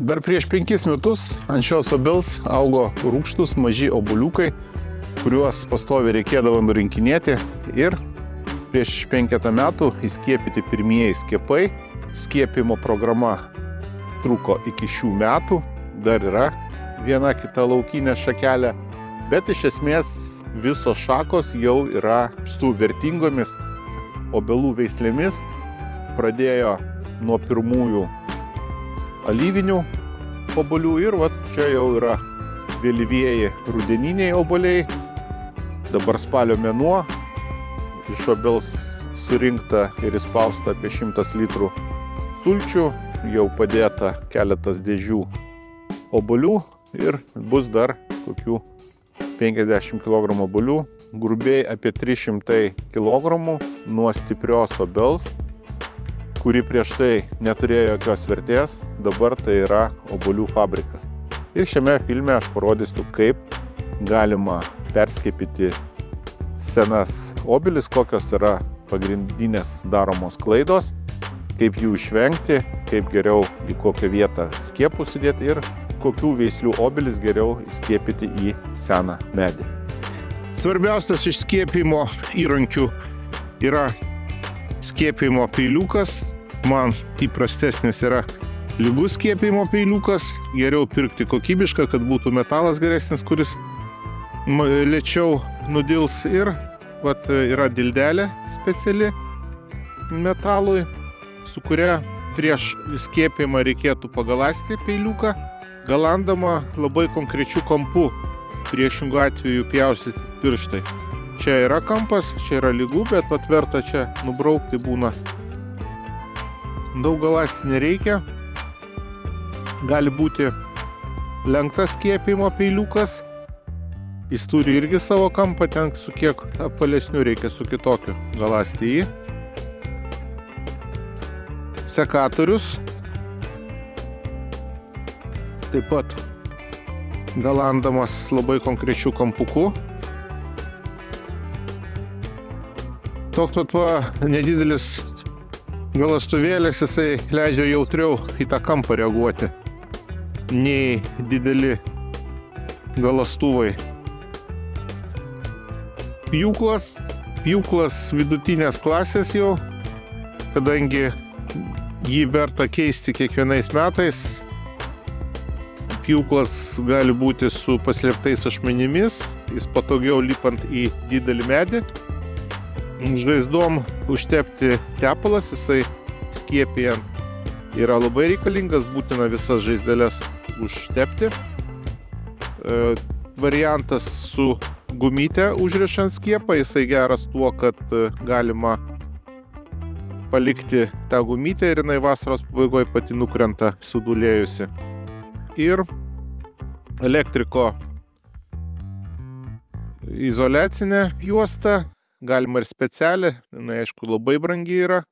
Dar prieš 5 metus ant šios obels augo rūgštus maži obuoliukai, kuriuos pastoviai reikėdavo nurinkinėti, ir prieš 5 metų įskiepyti pirmieji skiepai. Skiepimo programa truko iki šių metų, dar yra viena kita laukinė šakelė, bet iš esmės visos šakos jau yra su vertingomis obelų veislėmis. Pradėjo nuo pirmųjų alyvinių obuolių ir čia jau yra vėlyvieji rudeniniai obuoliai. Dabar spalio mėnuo, iš obels surinkta ir įspausta apie 100 litrų sulčių, jau padėta keletas dėžių obuolių ir bus dar kokių 50 kg obuolių, grubiai apie 300 kg nuo stiprios obels, kuri prieš tai neturėjo jokios vertės, dabar tai yra obuolių fabrikas. Ir šiame filme aš parodysiu, kaip galima perskiepyti senas obelis, kokios yra pagrindinės daromos klaidos, kaip jų išvengti, kaip geriau į kokią vietą skiepus sudėti ir kokių veislių obelis geriau įskiepyti į seną medį. Svarbiausias iš skiepimo įrankių yra skiepimo peiliukas. Man įprastesnis yra lygus skiepimo peiliukas. Geriau pirkti kokybišką, kad būtų metalas geresnis, kuris lėčiau nudils. Ir yra dildelė speciali metalui, su kuria prieš skiepimą reikėtų pagaląsti peiliuką, galandama labai konkrečių kampų, priešingų atveju pjaustyti pirštai. Čia yra kampas, čia yra lygu, bet verta čia nubraukti būna. Daug galąsti nereikia. Gali būti lenktas skiepimo peiliukas. Jis turi irgi savo kampą, ten su kiek apvalesniu reikia su kitokiu galąsti jį. Sekatorius. Taip pat galandamas labai konkrečių kampukų. Toks nedidelis galastuvėlis, jisai leidžia jautriau į tą kampą reaguoti nei dideli galastuvai. Pjūklas vidutinės klasės jau, kadangi jį verta keisti kiekvienais metais. Pjūklas gali būti su paslėptais ašmenimis, jis patogiau lipant į didelį medį. Žaizdom užtepti tepalas, jisai skiepijant yra labai reikalingas, būtina visas žaizdeles užtepti. Variantas su gumytė užrišant skiepą, jisai geras tuo, kad galima palikti tą gumytę ir jinai vasaros pabaigoje pati nukrenta sudūlėjusi. Ir elektriko izoliacinė juosta, galima ir specialią, jinai aišku labai brangi yra,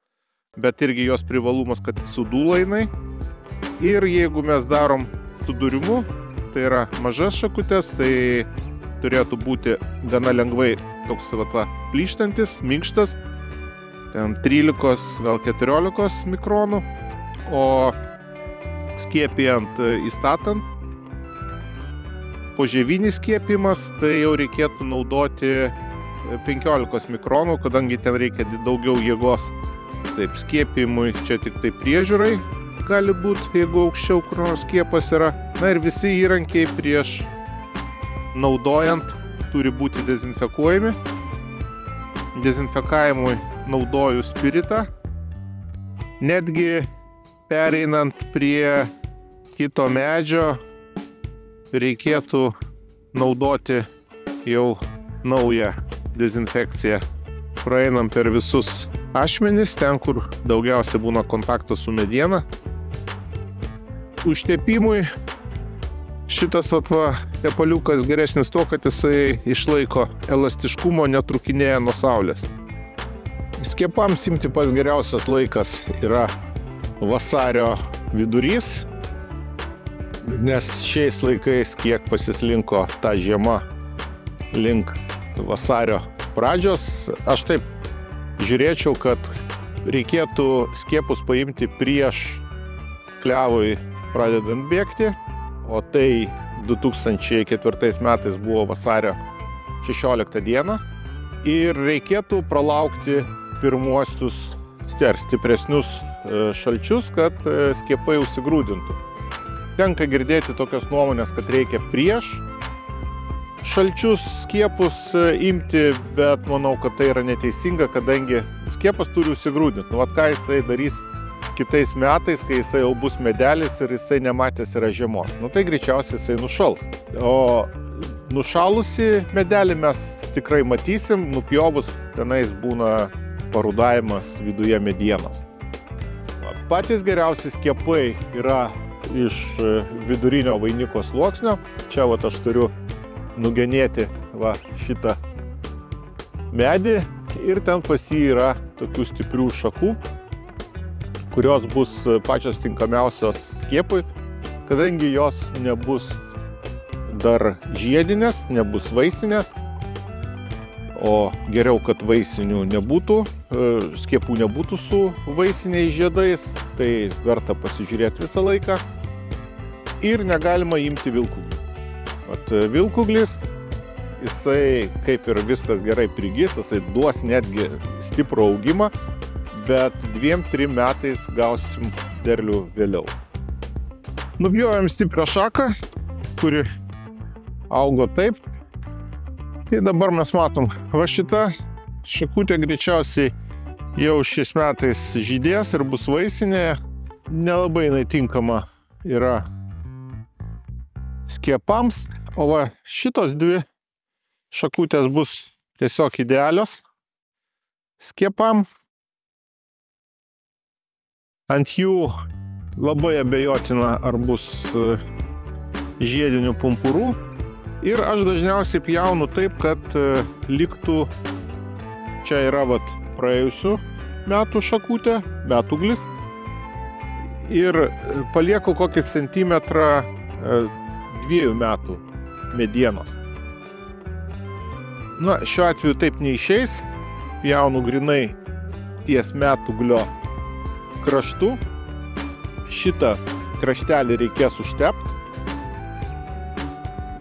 bet irgi jos privalumas, kad sudūla jinai. Ir jeigu mes darom sudūrimu, tai yra mažas šakutės, tai turėtų būti gana lengvai toks plyštantis, minkštas, ten 13, gal 14 mikronų, o skiepijant įstatant, požievinį skiepimas, tai jau reikėtų naudoti 15 mikronų, kadangi ten reikia daugiau jėgos. Taip, skiepimui čia tik tai priežiūrai gali būti, jeigu aukščiau kur nors skiepas yra. Na ir visi įrankiai prieš naudojant turi būti dezinfekuojami. Dezinfekavimui naudoju spiritą. Netgi pereinant prie kito medžio reikėtų naudoti jau naują dezinfekciją. Praeinam per visus ašmenis, ten, kur daugiausia būna kontakto su mediena. Užtepimui šitas tepaliukas geresnis tuo, kad jisai išlaiko elastiškumo, netrukinėja nuo saulės. Skiepams imti pats geriausias laikas yra vasario vidurys, nes šiais laikais, kiek pasislinko ta žiema link vasario pradžios, aš taip žiūrėčiau, kad reikėtų skiepus paimti prieš klevui pradedant bėgti, o tai 2004 metais buvo vasario 16 dieną. Ir reikėtų pralaukti pirmuosius stipresnius šalčius, kad skiepai užsigrūdintų. Tenka girdėti tokios nuomonės, kad reikia prieš šalčius skiepus imti, bet manau, kad tai yra neteisinga, kadangi skiepas turi užsigrūdinti. Nu, ką jisai darys kitais metais, kai jisai jau bus medelis ir jisai nematęs yra žiemos. Nu, tai greičiausiai jisai nušals. O nušalusi medelį mes tikrai matysim, nupjovus tenais būna parudavimas viduje medienos. Patys geriausi skiepai yra iš vidurinio vainiko sluoksnio. Čia vat aš turiu nugenėti va šitą medį ir ten pas jį yra tokių stiprių šakų, kurios bus pačios tinkamiausios skiepui, kadangi jos nebus dar žiedinės, nebus vaisinės, o geriau, kad vaisinių nebūtų, skiepų nebūtų su vaisiniais žiedais, tai verta pasižiūrėti visą laiką. Ir negalima imti vilkūglių. Vilkūglis, jisai kaip ir viskas gerai prigis, jisai duos netgi stiprų augimą, bet 2-3 metais gausim derlių vėliau. Nupjovėm stiprią šaką, kuri augo taip. Ir dabar mes matom, va šita šakutė greičiausiai jau šiais metais žydės ir bus vaisinė. Nelabai jinai tinkama yra skiepams, o va šitos dvi šakutės bus tiesiog idealios skiepam. Ant jų labai abejotina, ar bus žiedinių pumpurų. Ir aš dažniausiai pjaunu taip, kad liktų, čia yra vat praėjusių metų šakutė, metūglis, ir palieku kokį centimetrą 2 metų medienos. Na, šiuo atveju taip neišeis, pjaunu grinai ties metūglio kraštu. Šitą kraštelį reikės užtepti.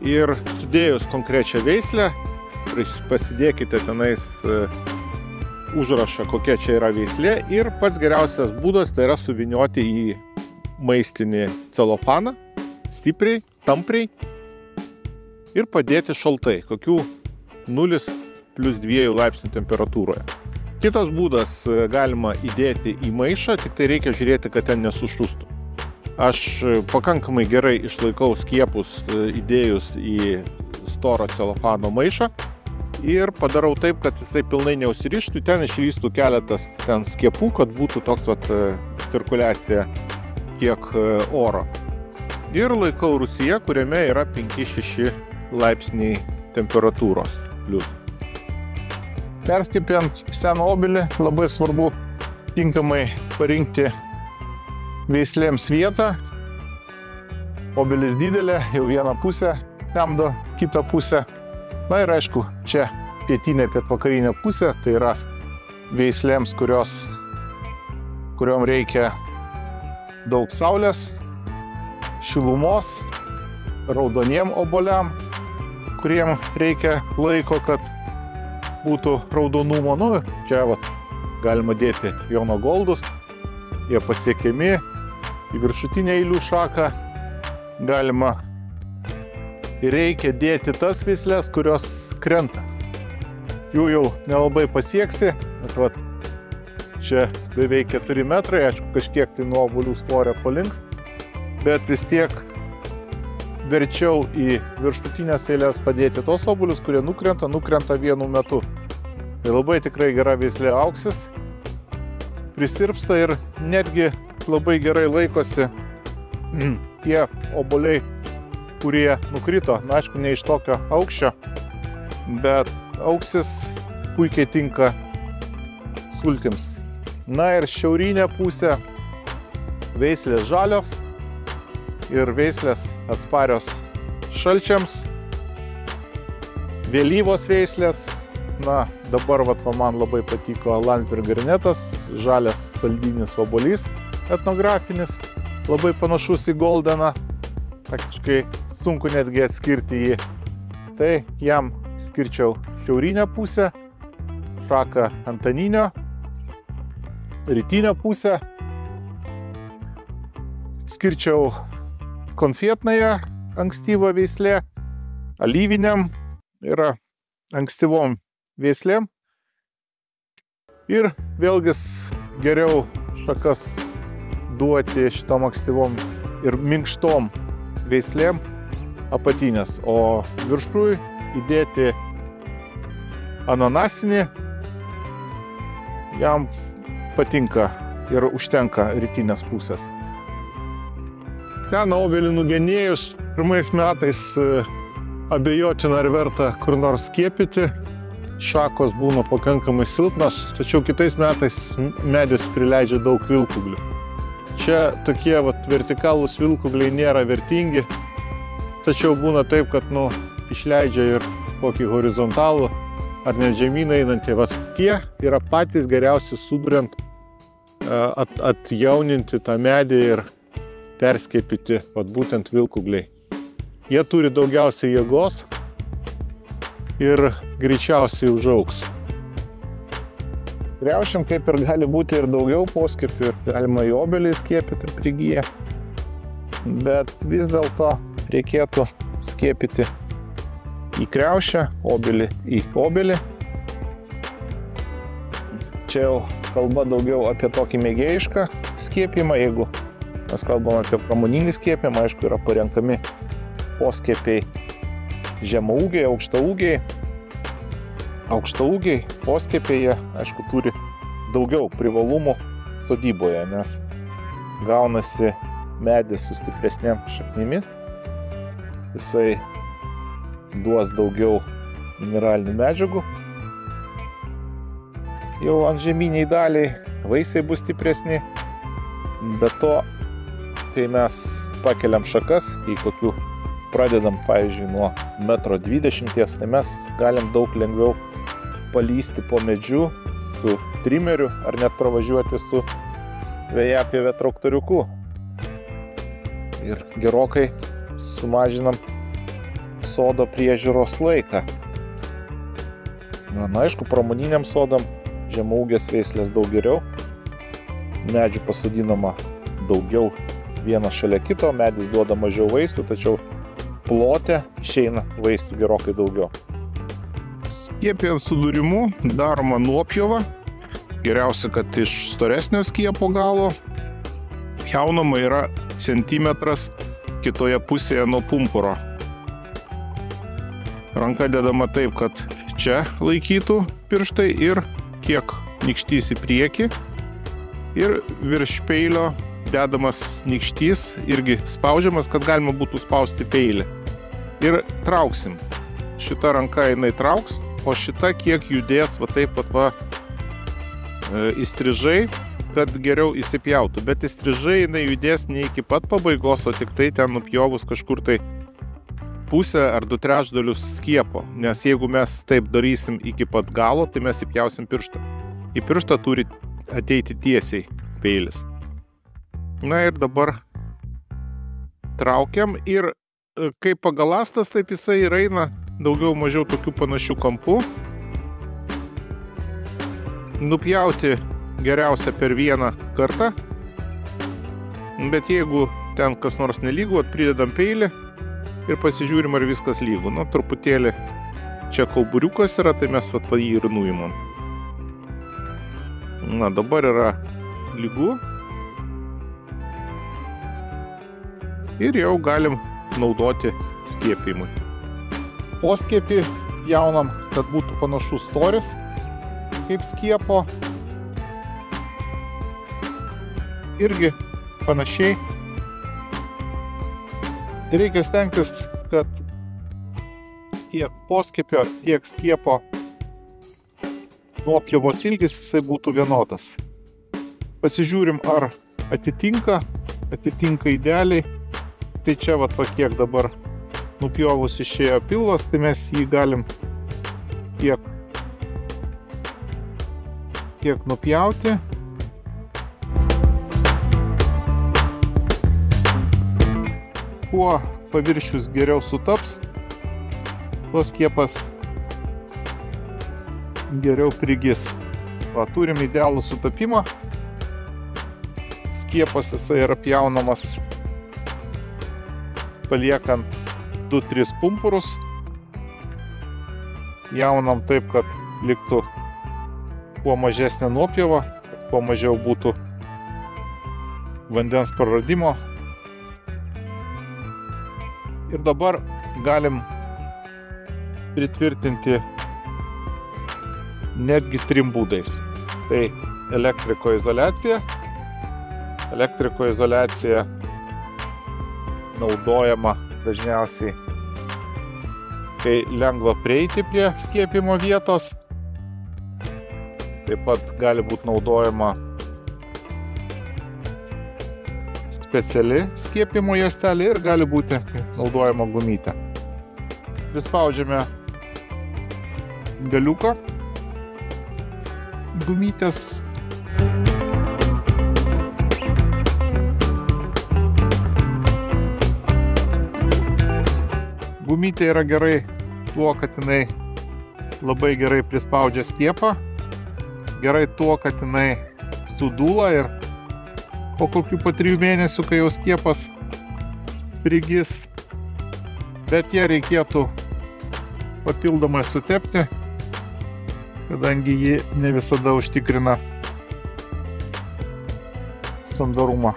Ir sudėjus konkrečią veislę, pasidėkite tenais užrašą, kokia čia yra veislė, ir pats geriausias būdas tai yra suvinioti į maistinį celofaną, stipriai, tampriai, ir padėti šaltai, kokių 0+2 laipsnių temperatūroje. Kitas būdas, galima įdėti į maišą, tik tai reikia žiūrėti, kad ten nesušustų. Aš pakankamai gerai išlaikau skiepus įdėjus į storą celofano maišą ir padarau taip, kad jisai pilnai neužsirištų, ten išlįstų keletas ten skiepų, kad būtų toks vat cirkuliacija kiek oro. Ir laikau rūsyje, kuriame yra 5-6 laipsniai temperatūros plius. Perskipiant seną obelį labai svarbu tinkamai parinkti veislėms vietą. Obelis didelė, jau vieną pusę temdo, kitą pusę. Na ir aišku, čia pietinė, pietvakarinė pusė, tai yra veislėms, kuriom reikia daug saulės, šilumos, raudoniem obuoliam, kuriem reikia laiko, kad būtų raudonumo. Nu, čia vat, galima dėti Jono Goldus, jie pasiekiami. Į viršutinę eilių šaką galima ir reikia dėti tas veislės, kurios krenta. Jų jau nelabai pasieksi, bet vat, čia beveik 4 metrai, aišku, kažkiek tai nuo obuolių svorio palinks, bet vis tiek verčiau į viršutinės eilės padėti tos obuolius, kurie nukrenta vienu metu. Tai labai tikrai gera veislė auksis, prisirpsta ir netgi labai gerai laikosi tie obuoliai, kurie nukrito. Na, aišku, ne iš tokio aukščio, bet auksis puikiai tinka sultims. Na ir šiaurinė pusė veislės žalios ir veislės atsparios šalčiams. Vėlyvos veislės. Na, dabar vat, man labai patiko Landsberg garnetas, žalias saldinis obuolys etnografinis. labai panašus į Goldeną, praktiškai sunku netgi atskirti jį. Tai jam skirčiau šiaurinę pusę, šaką Antaninio, rytinę pusę, skirčiau konfetnąją ankstyvą veislę, alyviniam yra ankstyvom veislėm. Ir vėlgi geriau šakas duoti šitom ankstyvom ir minkštom veislėm apatinės, o viršui įdėti ananasinį. Jam patinka ir užtenka rytinės pusės. Ten obelį nugenėjus, pirmais metais abejotina ar verta kur nors skiepyti. Šakos būna pakankamai silpnos, tačiau kitais metais medis prileidžia daug vilkūglių. Čia tokie vertikalūs vilkūgliai nėra vertingi, tačiau būna taip, kad išleidžia ir kokį horizontalų ar net žemyn einantį. Tie yra patys geriausi suduriant, atjauninti tą medį ir perskiepyti būtent vilkūgliai. Jie turi daugiausiai jėgos ir greičiausiai užaugs. Kriaušėm kaip ir gali būti ir daugiau poskiepių, ir galima į obelį skiepyti prigyję, bet vis dėlto reikėtų skiepyti į kriaušę, obelį į obelį. Čia jau kalba daugiau apie tokį mėgėjišką skiepimą. Jeigu mes kalbam apie pramoninį skiepimą, aišku, yra parenkami poskiepiai žemaūgiai, aukštaūgiai. Aukštaūgiai poskiepiai, jie, aišku, turi daugiau privalumų sodyboje, nes gaunasi medis su stipresnėm šaknimis. Jisai duos daugiau mineralinių medžiagų. Jau ant žeminiai daliai vaisiai bus stipresni. Be to, kai mes pakeliam šakas, tai kokių pradedam, pavyzdžiui, nuo 1,20 m, tai mes galim daug lengviau palysti po medžiu su trimeriu ar net pravažiuoti su vėjapieve traktoriuku. Ir gerokai sumažinam sodo priežiūros laiką. Na, aišku, pramoniniam sodam žemaūgės veislės daug geriau. Medžių pasodinama daugiau vienas šalia kito, medis duoda mažiau vaistų, tačiau plote išeina vaistų gerokai daugiau. Skiepijant sudūrimu daroma nuopjova. Geriausia, kad iš storesnio skiepo galo pjaunama yra centimetras kitoje pusėje nuo pumpuro. Ranka dedama taip, kad čia laikytų pirštai ir kiek nykštys į priekį. Ir virš peilio dedamas nykštys, irgi spaudžiamas, kad galima būtų spausti peilį. Ir trauksim. Šita ranka jinai trauks, o šita kiek judės įstrižai, kad geriau įsipjautų. Bet įstrižai jinai judės ne iki pat pabaigos, o tik tai ten nupjovus kažkur tai pusę ar 2/3 skiepo. Nes jeigu mes taip darysim iki pat galo, tai mes įpjausim pirštą. Į pirštą turi ateiti tiesiai peilis. Na ir dabar traukiam ir kaip pagalastas, taip jisai ir eina daugiau mažiau tokių panašių kampų. Nupjauti geriausia per vieną kartą, bet jeigu ten kas nors nelygu, pridedam peilį ir pasižiūrim, ar viskas lygu. Nu, truputėlį čia kauburiukas yra, tai mes jį ir nuimam. Na, dabar yra lygu. Ir jau galim naudoti skiepimui. Poskiepį jaunam, kad būtų panašus storis kaip skiepo. Irgi panašiai. Reikia stengtis, kad tiek poskiepio, tiek skiepo nuopjovos ilgis jisai būtų vienodas. Pasižiūrim, ar atitinka idealiai. Tai čia kiek dabar nupjovus išėjo pilvas, tai mes jį galim tiek nupjauti. kuo paviršius geriau sutaps, tuo skiepas geriau prigis. Va, turim idealų sutapimą. Skiepas jisai yra pjaunamas paliekant 2-3 pumpurus. Jaunam taip, kad liktų kuo mažesnė nuopjova, kad kuo mažiau būtų vandens praradimo. Ir dabar galim pritvirtinti netgi 3 būdais. Tai elektriko izoliacija. Elektriko izoliacija naudojama dažniausiai, kai lengva prieiti prie skiepimo vietos. Taip pat gali būti naudojama speciali skiepimo juostelė ir gali būti naudojama gumytė. Prispaudžiame galiuką gumytės. Gumytė yra gerai tuo, kad jinai labai gerai prispaudžia skiepą. Gerai tuo, kad jinai sudūla ir po kokių 3 mėnesių, kai jau skiepas prigis, bet ją reikėtų papildomai sutepti, kadangi ji ne visada užtikrina sandarumą.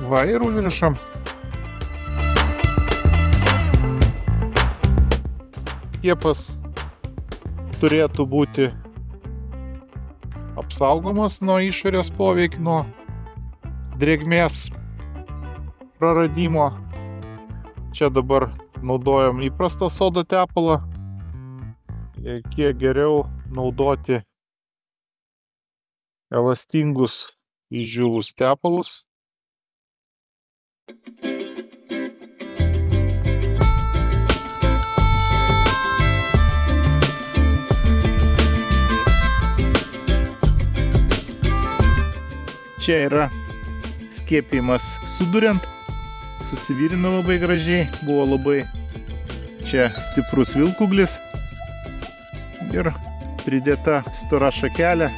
Va, ir užrišam. Skiepas turėtų būti apsaugomas nuo išorės poveikio, nuo drėgmės praradimo. Čia dabar naudojam įprastą sodo tepalą. Kiek geriau naudoti elastingus išdžiūvus tepalus. Čia yra skiepimas suduriant, susivyrino labai gražiai, buvo labai čia stiprus vilkuglis ir pridėta stora šakelė,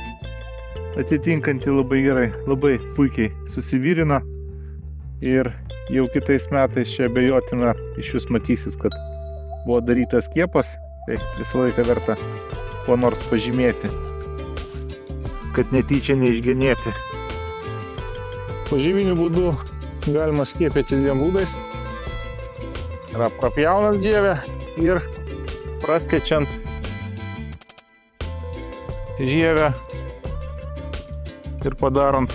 atitinkanti labai gerai, labai puikiai susivyrino ir jau kitais metais čia abejotina iš jūs matysis, kad buvo darytas skiepas, tai visą laiką verta kuo nors pažymėti, kad netyčia neišgenėti. Požyminiu būdu galima skiepyti 2 būdais. Yra prapjaunant žievę ir praskečiant žievę ir padarant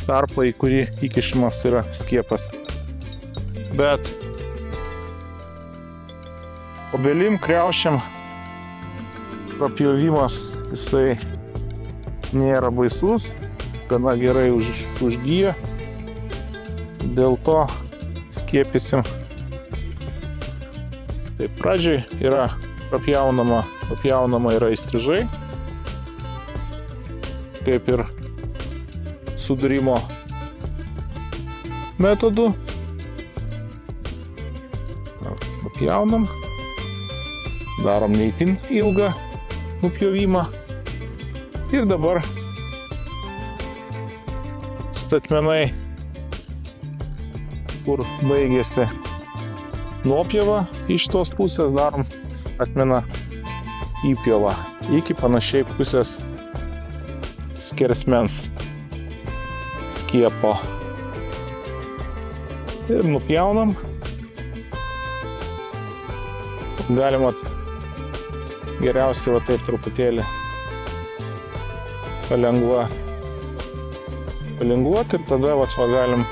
tarpą, į kurį įkišimas yra skiepas. Bet obelim, kriaušėm prapjovimas jisai nėra baisus, gana gerai užgyja, dėl to skiepysim. Tai pradžiai yra prapjaunama yra įstrižai, kaip ir sudūrimo metodu. Nupjaunam, darom ne itin ilgą nupjovimą ir dabar statmenai, kur baigėsi nuopjova iš tos pusės, darom statmeną įpjovą iki panašiai pusės skersmens skiepo. Ir nupjaunam. Galima geriausiai va taip truputėlį palinguoti ir tada va galim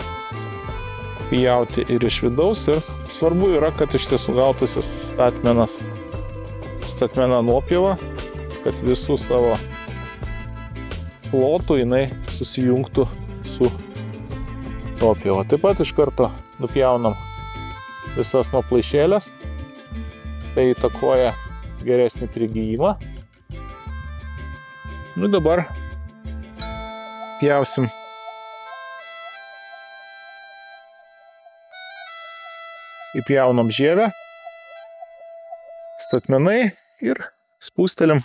pjauti ir iš vidaus. Ir svarbu yra, kad iš tiesų gautųsi statmena nuopjova, kad visų savo plotų jinai susijungtų su nuopjova. Taip pat iš karto nupjaunam visas nuoplaišėlės. Tai įtakoja geresnį prigijimą. Nu dabar pjausim įpjaunam žievę, statmenai ir spūstelim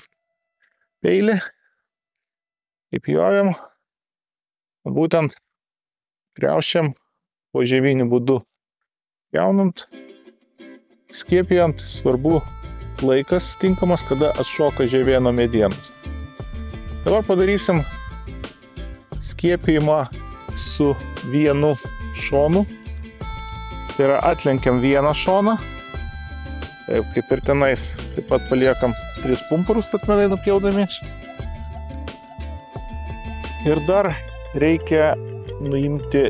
peilį, įpjojam, būtent kriaušėm po žievinių būdų pjaunant, skiepijant, svarbu laikas tinkamas, kada atšoka žievė nuo medienos. Dabar padarysim skiepijimą su vienu šonu. Tai yra atlenkiam vieną šoną, taip kaip ir tenais, taip pat paliekam 3 pumpurus statmenai nupjaudami. Ir dar reikia nuimti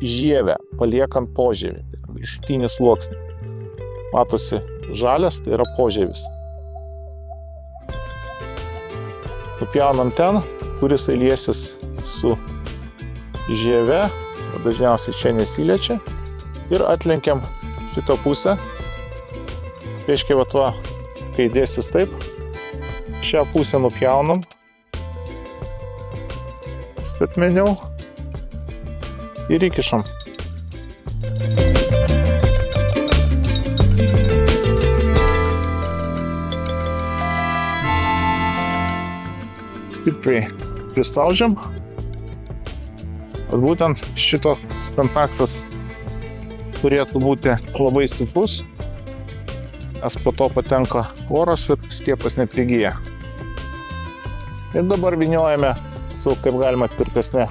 žievę, paliekant požievį, viršutinį sluoksnį. Matosi žalias, tai yra požievis. Nupjaunam ten, kuris liesis su žieve, dažniausiai čia nesiliečia. Ir atlenkiam šitą pusę. Reiškia, va tuo, kai dėsis taip, šią pusę nupjaunam statmeniau ir įkišam. Stipriai prispaudžiam. Būtent šito kontaktas turėtų būti labai stiprus, nes po to patenka oras ir skiepas neprigyja. Ir dabar vyniojame su kaip galima tvirtesne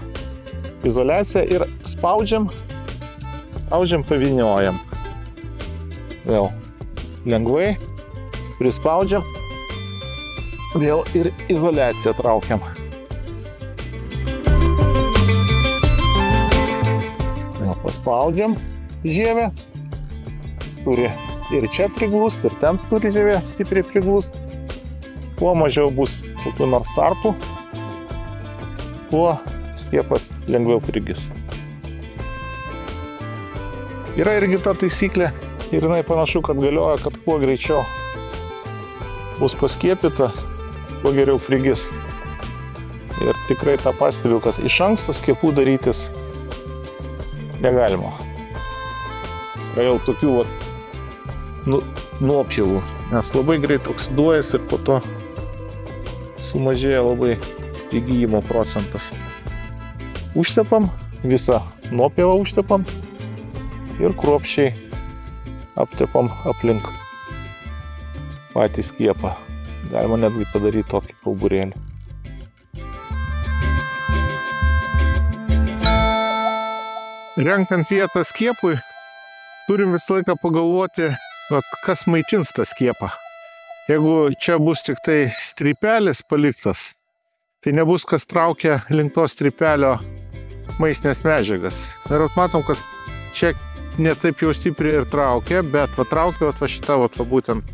izoliacija ir spaudžiam, pavyniojam. Vėl lengvai prispaudžiam, vėl ir izoliaciją traukiam. Paspaudžiam žievę, turi ir čia priglūst, ir ten turi žievė stipriai priglūst. Kuo mažiau bus kokių nors tarpų, tuo skiepas lengviau prigis. Yra irgi ta taisyklė, ir jinai panašu, kad galioja, kad kuo greičiau bus paskiepyta, kuo geriau prigis. Ir tikrai tą pastebiu, kad iš anksto skiepų darytis negalima. Yra jau tokių nuopjavų, nes labai greit oksiduojasi ir po to sumažėja labai įgyjimo procentas. Užtepam, visą nuopjavą užtepam ir kruopščiai aptepam aplink patį skiepą. Galima netgi padaryti tokį kauburėlį. Renkant vietą skiepui, turim visą laiką pagalvoti, kas maitins tą skiepą. Jeigu čia bus tik tai strypelis paliktas, tai nebus kas traukia link to strypelio maistinės medžiagas. Ir matom, kad čia ne taip jau stipriai ir traukia, bet traukia šita būtent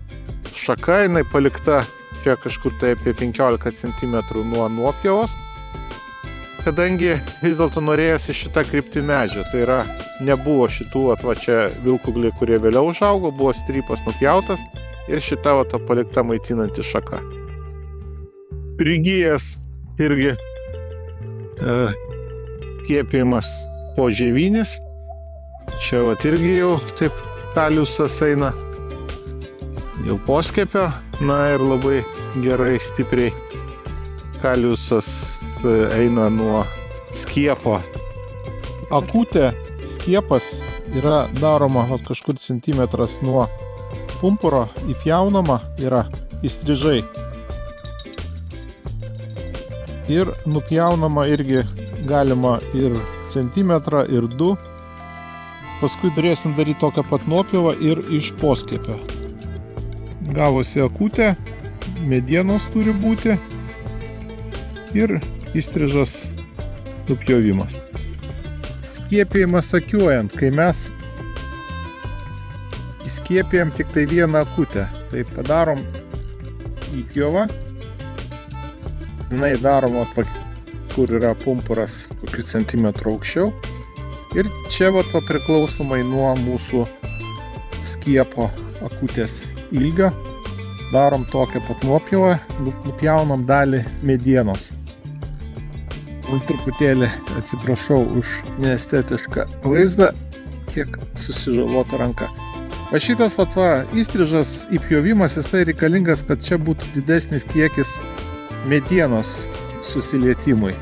šaka, jinai palikta čia kažkur tai apie 15 cm nuo nuopjavos. Kadangi vis dėlto norėjosi šitą kryptį medžio, tai yra nebuvo šitų čia vilkugliai, kurie vėliau užaugo, buvo strypas nupjautas ir šita palikta maitinanti šaka. Prigijęs irgi skiepijimas požievinis, čia irgi jau taip kaliusas eina, jau poskiepio, na ir labai gerai stipriai kaliusas eina nuo skiepo. Akutė skiepas yra daroma kažkur centimetras nuo pumpuro, įpjaunama yra įstrižai. Ir nupjaunama irgi galima ir centimetrą, ir 2. Paskui turėsim daryti tokią pat nuopjavą ir iš poskiepio. Gavosi akutė, medienos turi būti ir įstrižas nupjovimas. Skiepijimas akiuojant, kai mes įskiepijam tik tai vieną akutę, tai padarom įpjovą, jinai daroma, kur yra pumpuras kokių centimetrų aukščiau, ir čia priklausomai nuo mūsų skiepo akutės ilgio darom tokią pat nuopjovą, nupjaunam dalį medienos. Truputėlį atsiprašau už neestetišką vaizdą, kiek susižalota ranka. O šitas įstrižas įpjovimas, jisai reikalingas, kad čia būtų didesnis kiekis medienos susilietimui.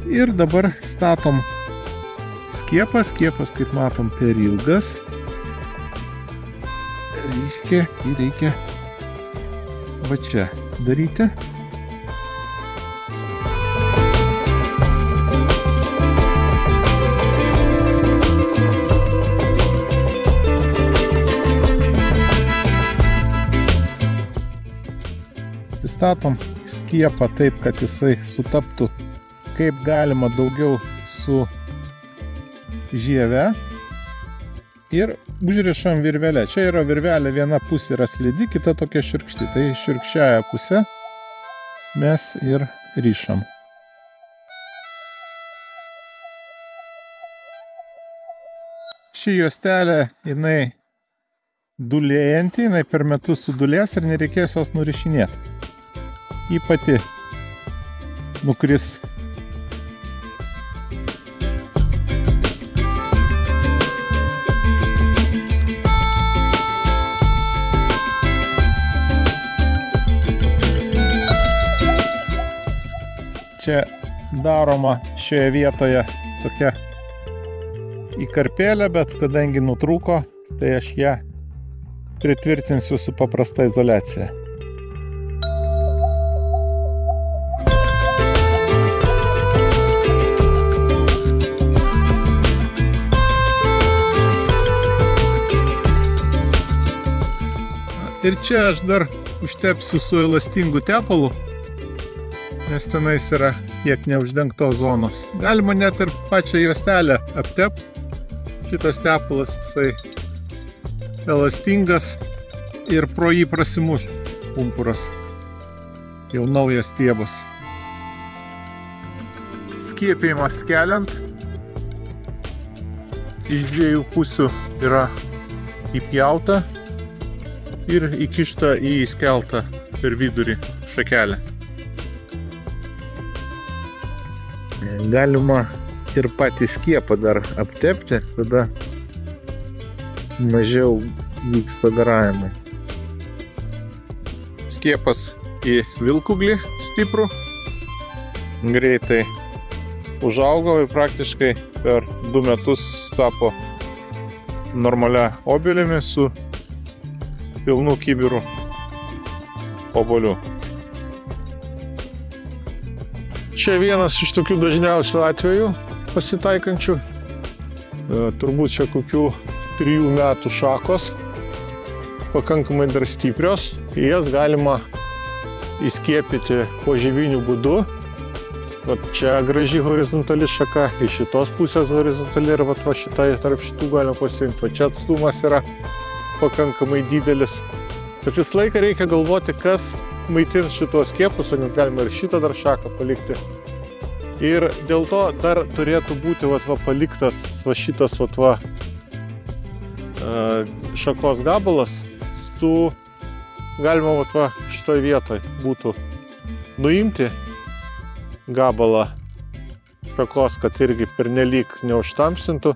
Ir dabar statom skiepą. Skiepas, kaip matom, per ilgas. Reikia va čia daryti. Statom skiepą taip, kad jisai sutaptų kaip galima daugiau su žieve ir užrišam virvelę. Čia yra virvelė, viena pusė yra slidi, kita tokia šiurkšti. Tai šiurkščiąją pusę mes ir rišam. Ši juostelė, jinai dulėjanti, jinai per metus sudulės ir nereikės jos nurišinėti. Ji pati nukris. Čia daroma šioje vietoje tokia įkarpėlė, bet kadangi nutrūko, tai aš ją pritvirtinsiu su paprasta izoliacija. Ir čia aš dar užtepsiu su elastingu tepalu, nes tenais yra kiek neuždengtos zonos. Galima net ir pačią juostelę aptepti. Šitas tepalas, jisai elastingas ir pro jį prasimuš pumpuras. Jau naujas stiebas. Skiepijimas keliant. Iš dviejų pusių yra įpjauta ir įkišta į įskeltą per vidurį šakelę. Galima ir patį skiepą dar aptepti, tada mažiau vyksta garavimai. Skiepas į vilkuglį stiprų, greitai užaugo ir praktiškai per 2 metus tapo normalia obelimi su pilnų kibirų obuolių. Čia vienas iš tokių dažniausių atvejų pasitaikančių. Turbūt čia kokių 3 metų šakos, pakankamai dar stiprios. Jas galima įskiepyti požieviniu būdu. Vat čia graži horizontali šaka, iš šitos pusės horizontali ir vat va šitai tarp šitų galima pasiimti. Va čia atstumas yra pakankamai didelis. Bet visą laiką reikia galvoti, kas maitins šitos skiepus, o net galima ir šitą dar šaką palikti. Ir dėl to dar turėtų būti paliktas šitas šakos gabalas su galima šitoj vietoj būtų nuimti gabalą šakos, kad irgi pernelyg neužtamsintų.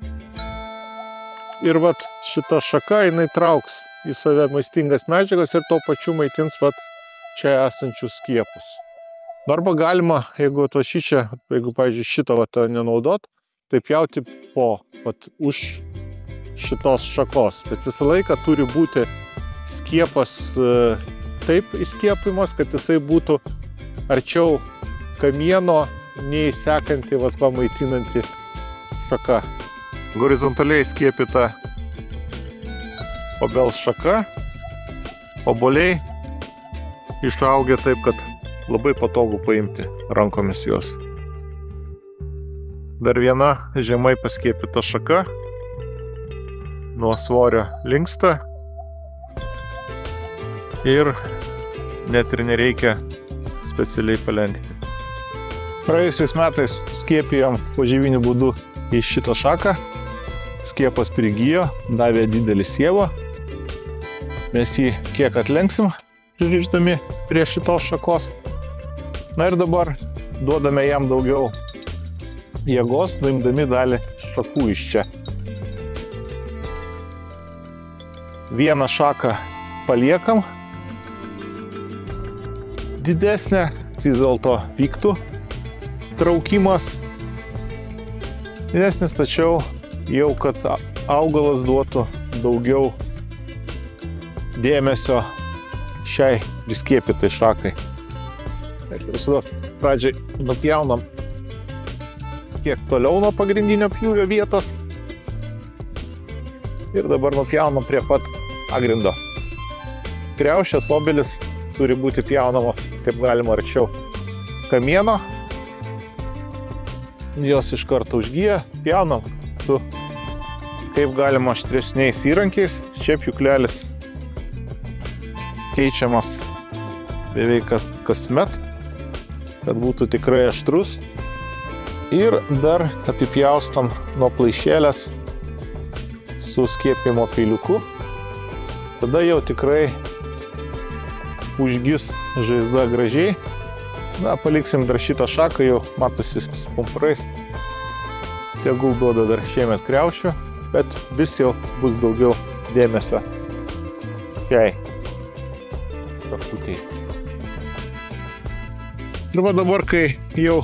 Ir šita šaka jinai trauks į save maistingas medžiagas ir tuo pačiu maitins čia esančius skiepus. Arba galima, jeigu pavyzdžiui šitą nenaudot, tai pjauti už šitos šakos. Bet visą laiką turi būti skiepas taip įskiepimas, kad jisai būtų arčiau kamieno, nei sekanti maitinanti šaka. Horizontaliai skiepita obels šaka, obuoliai išaugę taip, kad labai patogu paimti rankomis juos. Dar viena žemai paskiepita šaka, nuo svorio linksta ir net ir nereikia specialiai palenkti. Praėjusiais metais skiepijom požieviniu būdu į šitą šaką. Skiepas prigijo, davė didelį stiebą. Mes jį kiek atlenksim, pririšdami prie šitos šakos. Na ir dabar duodame jam daugiau jėgos, nuimdami dalį šakų iš čia. vieną šaką paliekam. Didesnė, vis dėlto vyktų traukimas. Didesnis, tačiau jau kad augalas duotų daugiau dėmesio šiai priskiepytai šakai. Visada pradžiai nupjaunam kiek toliau nuo pagrindinio pjūvio vietos ir dabar nupjaunam prie pat pagrindo. Kriaušės obelis turi būti pjaunamos kaip galima arčiau kamieno. Jos iš karto užgyja, pjaunam su kaip galima aštresniais įrankiais. Čia pjūklelis keičiamas beveik kasmet, kad būtų tikrai aštrus. Ir dar apipjaustam nuo plaišėlės su skiepimo peiliuku. Tada jau tikrai užgis žaizda gražiai. Na, paliksim dar šitą šaką, jau matosi su pumpurais. Tegul duoda dar šiemet kriaušių, bet vis jau bus daugiau dėmesio šiai šakutei. Ir va dabar, kai jau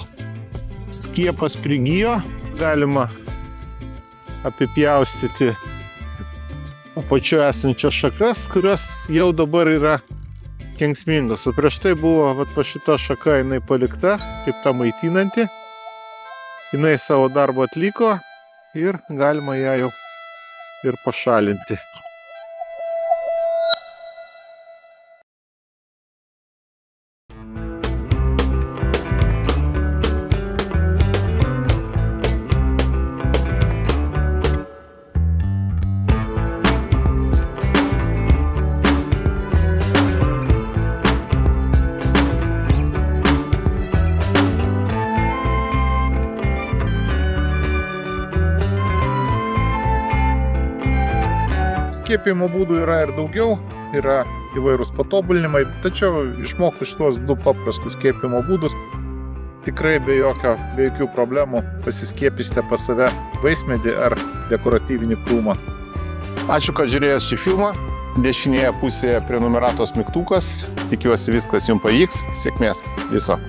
skiepas prigijo, galima apipjaustyti apačioje esančias šakas, kurios jau dabar yra kenksmingos. O prieš tai buvo va šita šaka, jinai palikta kaip ta maitinanti. Jinai savo darbą atliko ir galima ją jau ir pašalinti. Skiepijimo būdų yra ir daugiau, yra įvairūs patobulinimai, tačiau išmokus šitos du paprastus skiepijimo būdus, tikrai be jokių problemų pasiskiepysite pas save vaismedį ar dekoratyvinį krūmą. Ačiū, kad žiūrėjot šį filmą. Dešinėje pusėje prenumeratos mygtukas. Tikiuosi viskas jums pavyks. Sėkmės. Viso.